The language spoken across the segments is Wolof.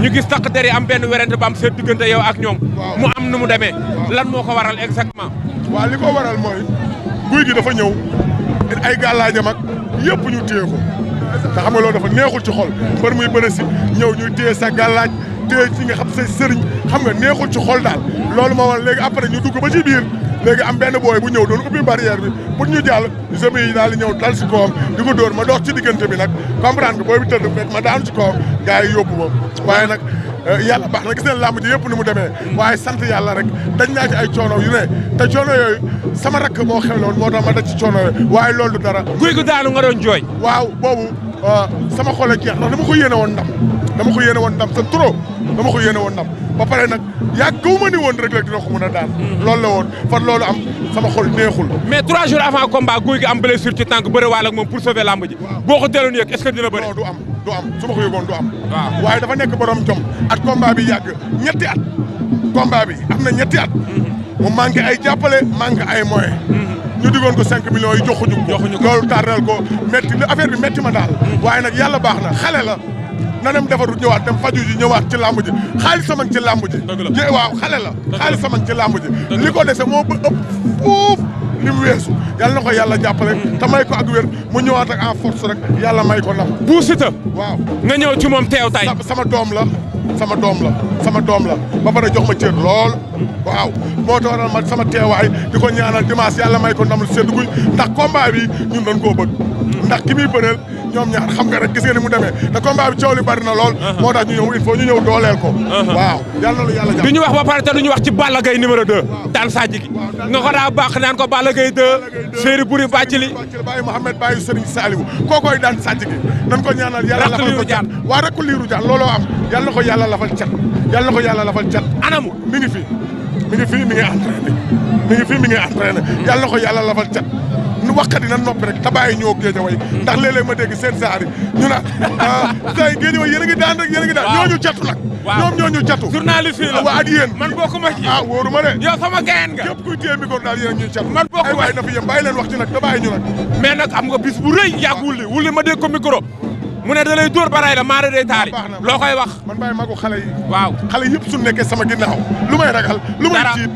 ñu gis takk der yi am benn werante ba am seen diggante yow ak ñoom mu am nu mu demee lan moo ko waral exactement waaw li ko waral mooy Gouy Gui dafa ñëw ay gàllaajam ak yëpp ñu téye ko te xam nga loolu dafa neexul ci xol mbër muy bëre si ñëw ñuy téye sa gàllaaj téye ci nga xam say sëriñ xam nga neexul ci xol daal loolu moo waral léegi après ñu dugg ba ci biir léegi am benn booy bu ñëw doon ubbi barrière bi pour ñu jàll semis yi daal di ñëw dal si kawam di ko dóor ma dox ci diggante bi nag comprendre nga booy bi tëdd fekk ma daanu ci kawam gars yi yóbbu ma waaye nag yàlla baax na gis nañ làmb ji yëpp ni mu demee waaye sant yàlla rek dañ naa ci ay coono yu ne te coono yooyu sama rakk moo xewloon moo tax ma daj ci coono yooyu waaye loolu du dara Gouy Gui daanu nga doon jooy waaw boobu sama xol a jeex ndax dama ko yéene woon ndam dama ko yéene woon ndam c'est trop dama ko yéene woon ndam ba pare nag gëw ma ni woon Reug-Reug dina ko mën a daan loolu la woon fan loolu am sama xol neexul mais 3 jours avant combat Gouy Gui am blessure ci tànk bëre waale ak moom pour sauver lamb ji boo ko teeloon yëg est-ce que dina bëri non du am su ma ko yëgoon du am waaye dafa nekk borom jom at combat bi yàgg ñetti at combat bi am na ñetti at mu manqué ay jàppale manqué ay moyens ñu digoon ko 5 millions yi joxuñu ko loolu tardel ko métti affaire bi métti ma daal waaye nag yàlla baax na xale la na dem defaru ñëwaat dem faju ji ñëwaat ci làmb ji xaalis sama ci làmb ji waaw xale la xaalis sama ci làmb ji li ko dese moo ba ëpp fuuf li mu weesu yàlla na ko yàlla jàppale te may ko ak wér mu ñëwaat ak en force rek yàlla may ko ndam Bou Siteu waaw nga ñëw ci moom teew tay sama doom la sama doom la ba pare jox ma cër lool waaw moo tax waral ma sama teewaay di ko ñaanal dimanche yàlla may ko ndam lu sedd guy ndax combat bi ñun dañ koo bëgg ndax ki muy bëreel ñoom ñaar xam nga rek gis nga ni mu demee te combat bi coow li bari na lool moo tax ñu ñëw il faut ñu ñëw dooleel ko waaw yàlla na lu yàlla jàpp du ñu wax ba pare te du ñu wax ci Balla Gaye numéro 2 daan Sadji gi nga ko daa baax naan ko Balla Gaye 2 Séeri Buri Bàccili Baye Mohamed Baye Serigne Saliou kookoy daan Sadji gi nan ko ñaanal yàlla lafal ko cat waa rakku Lirou Diane looloo am yàlla na ko yàlla lafal cat yàlla na ko yàlla lafal cat anamu mi ngi fi mi ngi entraîné yàlla na ko yàlla lafal cat nu waxkat yi nan noppi rek te bàyyi ñoo Géejawaay ndax léeg-léeg ma dégg seen saari ñu naan say Géejawaay yéen a ngi daan rek yéen a ngi daan ñooñu catu nag ñoom ñooñu catu journaliste yi la waa ak yéen man bokkuma ci wóoru ma de yow sama gayen nga képp kuy téye micro daal yéen a ñuy catu man bokkuma ay waay na fi yem bàyyi leen wax ci nag te bàyyi ñu nag mais nag am nga bis bu rëy yàgg wulli ma dégg ko micro mu ne da lay dóor baray la maara day taali loo koy wax man bàyyi magu xale yi waaw xale yëpp su nekkee sama ginnaaw lu may ragal lu may tiit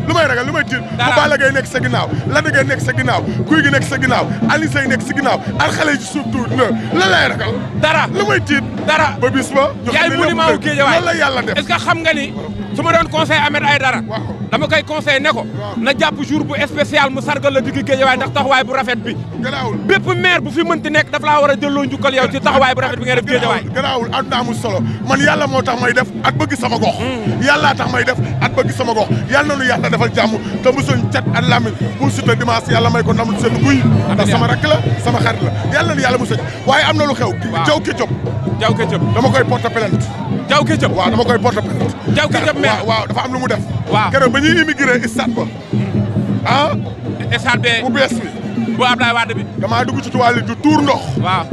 lu may tiit bu Balla Gaye nekk sa ginnaaw Lac de Guiers nekk sa ginnaaw Gouy Gui nekk sa ginnaaw Alioune Seye nekk sa ginnaaw ak xale yi ci suuf tuuti la lay ragal dara lu may tiit dara ba bis ba ñu yaay monument wu Guédiawaye loolu la yàlla def est-ce que xam nga ni su ma doon conseil Ahmed Aïdara dama koy conseil ne ko na jàpp jour bu spécial mu sargal la digg Guédiawaye ndax taxawaay bu rafet bi garaawul bépp maire bu fi mënti nekk daf laa war a jëlloo njukkal yow ci taxawaay bu rafet bi nga def Guédiawaye garaawul àdduna amul solo man yàlla moo tax may def at bëgg sama gox yàllaa tax may def at bëgg sama gox yàlla na nu yàlla defal jàmm te musuñ cat at lami Bou Siteu dimanche yàlla may ko ndam lu seen guy ndax sama rakk la sama xarit la yàlla na yàlla musuñ waaye am na lu xew jaw Ketchup dama koy porte plainte Jaw Ketchup waaw dama koy porte plainte Jaw Ketchup mais waaw dafa am lu mu def waaw keroog ba ñuy immigré stade ba stade bu bees bi bu Abdoulaye Wade bi damaa dugg ci toilette du tuur ndox waaw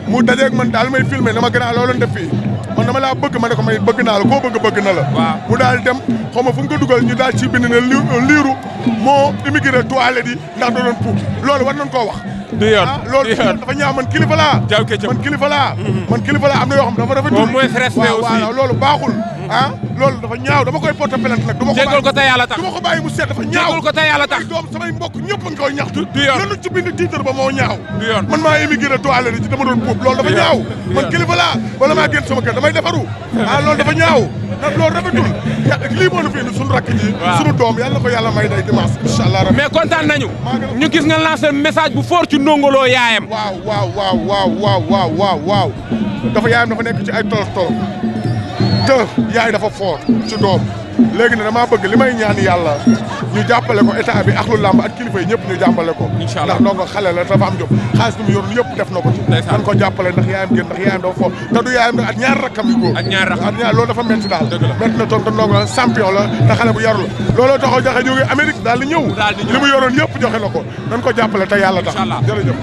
mu dajeeg man daal may filmé dama gën a looloon def fii man dama laa bëgg ma ne ko may bëgg naa la koo bëgg na la mu daal dem xaw ma fu nga ko dugal ñu daal ci bind ne liiru moo immigré toilette yi ndax da doon puub loolu war nañ koo wax du yoon loolu dafa ñaaw man kilifa laa Jaw Ketchup man kilifa laa am na yoo xam dafa rafetul au moins respect aussi waaw loolu baaxul loolu dafa ñaaw dama koy porter plainte nag jégal ko te yàlla tax du ma ko bàyyi mu seet dafa ñaaw jégal ko te yàlla tax doom samay mbokk ñëpp a ngi koy ñaxtu du yoon nanu ci bind titre ba moo ñaaw du yoon man maa immigré toilette yi ci dama doon puub loolu dafa ñaaw man kilifa laa wala maa génn sama kër damay defaru loolu dafa ñaaw nag loolu rafetul lii moo nu fi indi suñu rakk ji suñu doom yàlla na ko yàlla may day dimanche incha allah rabbi mais kontaan nañu ñu gis nga lancé message bu fort ci ndongoloo yaayam waaw dafa yaayam dafa nekk ci ay tolof te yaay dafa fort ci doom léegi ne damaa bëgg li may ñaan yàlla ñu jàppale ko état bi ak lu làmb ak kilifa yi ñëpp ñu jàppale ko ndax donc xale la dafa am jom xaalis bi mu yoroon yëpp def na ko ci dañ ko jàppale ndax yaayam génn ndax yaayam dafa fort te du yaayam nag ak ñaar rakkam yu góor loolu dafa metti daal metti na toog te ndongo champion la te xale bu yaru la looloo taxaw joxe jóge Amérique daal di ñëw li mu yoroon yëpp joxe na ko dañ ko jàppale te yàlla tax jërëjëf